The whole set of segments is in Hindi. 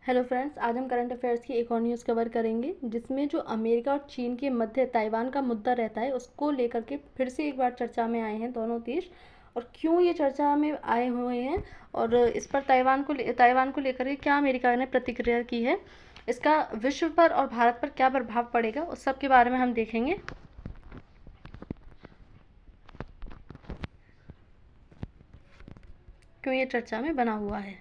हेलो फ्रेंड्स, आज हम करंट अफेयर्स की एक और न्यूज़ कवर करेंगे जिसमें जो अमेरिका और चीन के मध्य ताइवान का मुद्दा रहता है उसको लेकर के फिर से एक बार चर्चा में आए हैं दोनों देश। और क्यों ये चर्चा में आए हुए हैं और इस पर ताइवान को लेकर के क्या अमेरिका ने प्रतिक्रिया की है, इसका विश्व पर और भारत पर क्या प्रभाव पड़ेगा, उस सब के बारे में हम देखेंगे। क्यों ये चर्चा में बना हुआ है।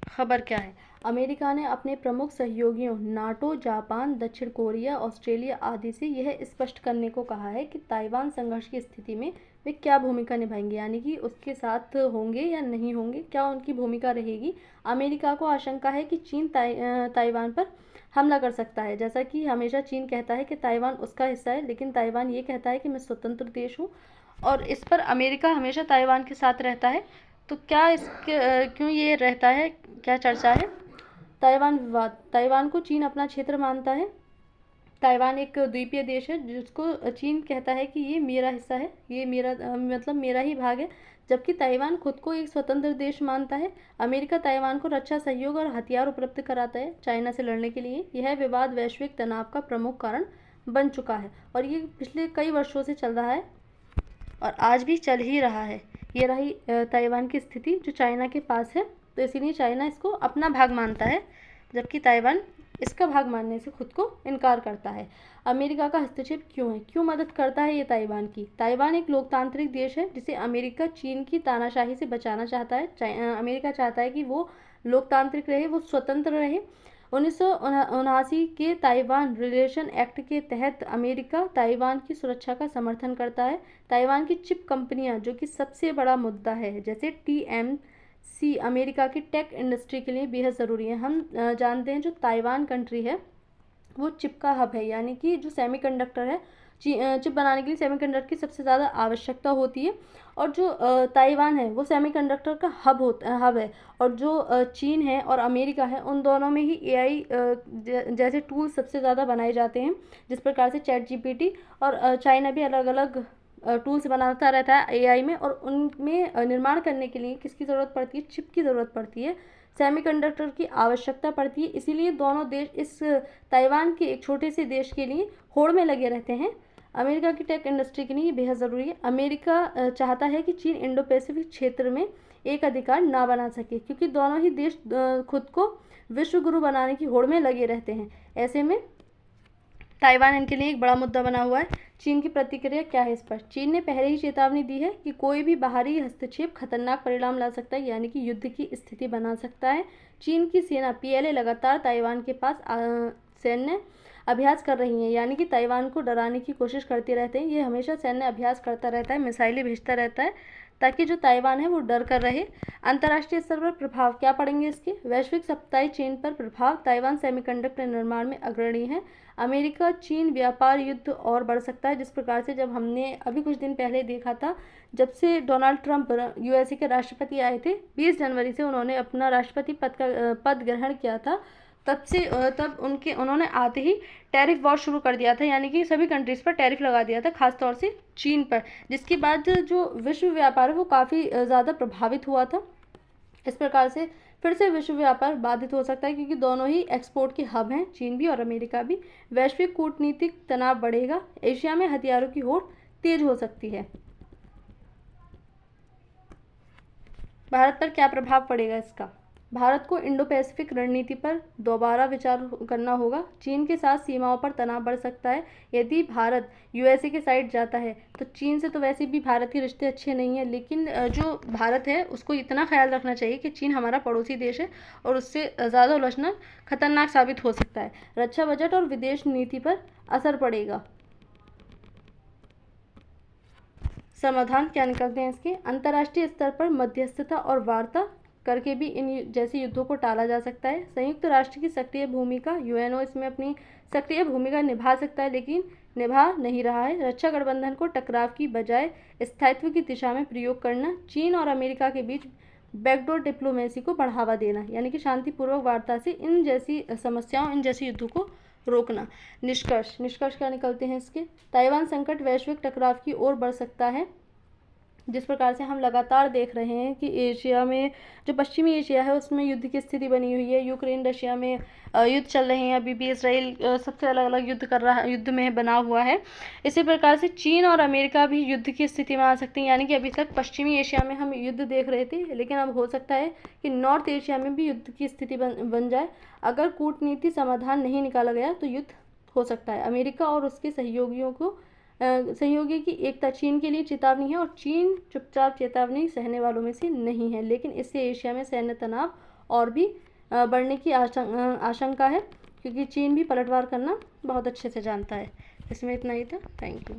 खबर क्या है। अमेरिका ने अपने प्रमुख सहयोगियों नाटो, जापान, दक्षिण कोरिया, ऑस्ट्रेलिया आदि से यह स्पष्ट करने को कहा है कि ताइवान संघर्ष की स्थिति में वे क्या भूमिका निभाएंगे, यानी कि उसके साथ होंगे या नहीं होंगे, क्या उनकी भूमिका रहेगी। अमेरिका को आशंका है कि चीन ताइवान पर हमला कर सकता है। जैसा कि हमेशा चीन कहता है कि ताइवान उसका हिस्सा है, लेकिन ताइवान ये कहता है कि मैं स्वतंत्र देश हूँ और इस पर अमेरिका हमेशा ताइवान के साथ रहता है। तो क्या इसके क्यों ये रहता है, क्या चर्चा है। ताइवान विवाद। ताइवान को चीन अपना क्षेत्र मानता है। ताइवान एक द्वीपीय देश है जिसको चीन कहता है कि ये मेरा हिस्सा है, ये मेरा मतलब मेरा ही भाग है, जबकि ताइवान खुद को एक स्वतंत्र देश मानता है। अमेरिका ताइवान को रक्षा सहयोग और हथियार उपलब्ध कराता है चाइना से लड़ने के लिए। यह विवाद वैश्विक तनाव का प्रमुख कारण बन चुका है और ये पिछले कई वर्षों से चल रहा है और आज भी चल ही रहा है। ये रही ताइवान की स्थिति जो चाइना के पास है, तो इसीलिए चाइना इसको अपना भाग मानता है, जबकि ताइवान इसका भाग मानने से खुद को इनकार करता है। अमेरिका का हस्तक्षेप क्यों है, क्यों मदद करता है ये ताइवान की। ताइवान एक लोकतांत्रिक देश है जिसे अमेरिका चीन की तानाशाही से बचाना चाहता है। अमेरिका चाहता है कि वो लोकतांत्रिक रहे, वो स्वतंत्र रहे। 1979 के ताइवान रिलेशन एक्ट के तहत अमेरिका ताइवान की सुरक्षा का समर्थन करता है। ताइवान की चिप कंपनियां, जो कि सबसे बड़ा मुद्दा है, जैसे TMC, अमेरिका की टेक इंडस्ट्री के लिए बेहद ज़रूरी है। हम जानते हैं जो ताइवान कंट्री है वो चिप का हब है, यानी कि जो सेमीकंडक्टर है, चिप बनाने के लिए सेमीकंडक्टर की सबसे ज़्यादा आवश्यकता होती है। और जो ताइवान है वो सेमीकंडक्टर का हब है। और जो चीन है और अमेरिका है, उन दोनों में ही AI जैसे टूल सबसे ज़्यादा बनाए जाते हैं। जिस प्रकार से ChatGPT और चाइना भी अलग अलग टूल्स बनाता रहता है AI में, और उनमें निर्माण करने के लिए किसकी ज़रूरत पड़ती है, चिप की ज़रूरत पड़ती है, सेमीकंडक्टर की आवश्यकता पड़ती है। इसीलिए दोनों देश इस ताइवान के एक छोटे से देश के लिए होड़ में लगे रहते हैं। अमेरिका की टेक इंडस्ट्री के लिए बेहद ज़रूरी है। अमेरिका चाहता है कि चीन इंडो पैसिफिक क्षेत्र में एक अधिकार ना बना सके, क्योंकि दोनों ही देश खुद को विश्व गुरु बनाने की होड़ में लगे रहते हैं। ऐसे में ताइवान इनके लिए एक बड़ा मुद्दा बना हुआ है। चीन की प्रतिक्रिया क्या है इस पर। चीन ने पहले ही चेतावनी दी है कि कोई भी बाहरी हस्तक्षेप खतरनाक परिणाम ला सकता है, यानी कि युद्ध की स्थिति बना सकता है। चीन की सेना PLA लगातार ताइवान के पास सैन्य अभ्यास कर रही हैं, यानी कि ताइवान को डराने की कोशिश करते रहते हैं। ये हमेशा सैन्य अभ्यास करता रहता है, मिसाइलें भेजता रहता है, ताकि जो ताइवान है वो डर कर रहे। अंतर्राष्ट्रीय स्तर पर प्रभाव क्या पड़ेंगे इसके। वैश्विक सप्लाई चेन पर प्रभाव। ताइवान सेमीकंडक्टर निर्माण में अग्रणी है। अमेरिका चीन व्यापार युद्ध और बढ़ सकता है, जिस प्रकार से जब हमने अभी कुछ दिन पहले देखा था, जब से डोनाल्ड ट्रंप USA के राष्ट्रपति आए थे, 20 जनवरी से उन्होंने अपना राष्ट्रपति पद ग्रहण किया था, तब उन्होंने आते ही टैरिफ वॉर शुरू कर दिया था, यानी कि सभी कंट्रीज़ पर टैरिफ लगा दिया था, खासतौर से चीन पर, जिसके बाद जो विश्व व्यापार है वो काफ़ी ज़्यादा प्रभावित हुआ था। इस प्रकार से फिर से विश्व व्यापार बाधित हो सकता है, क्योंकि दोनों ही एक्सपोर्ट के हब हैं, चीन भी और अमेरिका भी। वैश्विक कूटनीतिक तनाव बढ़ेगा। एशिया में हथियारों की होड़ तेज हो सकती है। भारत पर क्या प्रभाव पड़ेगा इसका। भारत को इंडो पैसिफिक रणनीति पर दोबारा विचार करना होगा। चीन के साथ सीमाओं पर तनाव बढ़ सकता है। यदि भारत USA के साइड जाता है तो चीन से तो वैसे भी भारत के रिश्ते अच्छे नहीं हैं, लेकिन जो भारत है उसको इतना ख्याल रखना चाहिए कि चीन हमारा पड़ोसी देश है और उससे ज़्यादा उलझना खतरनाक साबित हो सकता है। रक्षा बजट और विदेश नीति पर असर पड़ेगा। समाधान क्या निकलते हैं इसके। अंतर्राष्ट्रीय स्तर पर मध्यस्थता और वार्ता करके भी इन जैसे युद्धों को टाला जा सकता है। संयुक्त राष्ट्र की सक्रिय भूमिका, UNO इसमें अपनी सक्रिय भूमिका निभा सकता है, लेकिन निभा नहीं रहा है। रक्षा गठबंधन को टकराव की बजाय स्थायित्व की दिशा में प्रयोग करना। चीन और अमेरिका के बीच बैकडोर डिप्लोमेसी को बढ़ावा देना, यानी कि शांतिपूर्वक वार्ता से इन जैसी समस्याओं, इन जैसी युद्धों को रोकना। निष्कर्ष क्या निकलते हैं इसके। ताइवान संकट वैश्विक टकराव की ओर बढ़ सकता है। जिस प्रकार से हम लगातार देख रहे हैं कि एशिया में, जो पश्चिमी एशिया है, उसमें युद्ध की स्थिति बनी हुई है। यूक्रेन रशिया में युद्ध चल रहे हैं अभी भी। इसराइल सबसे अलग अलग युद्ध में बना हुआ है। इसी प्रकार से चीन और अमेरिका भी युद्ध की स्थिति में आ सकते हैं। यानी कि अभी तक पश्चिमी एशिया में हम युद्ध देख रहे थे, लेकिन अब हो सकता है कि नॉर्थ एशिया में भी युद्ध की स्थिति बन जाए। अगर कूटनीति समाधान नहीं निकाला गया तो युद्ध हो सकता है। अमेरिका और उसके सहयोगी की एकता चीन के लिए चेतावनी है, और चीन चुपचाप चेतावनी सहने वालों में से नहीं है। लेकिन इससे एशिया में सैन्य तनाव और भी बढ़ने की आशंका है, क्योंकि चीन भी पलटवार करना बहुत अच्छे से जानता है। इसमें इतना ही था। Thank you.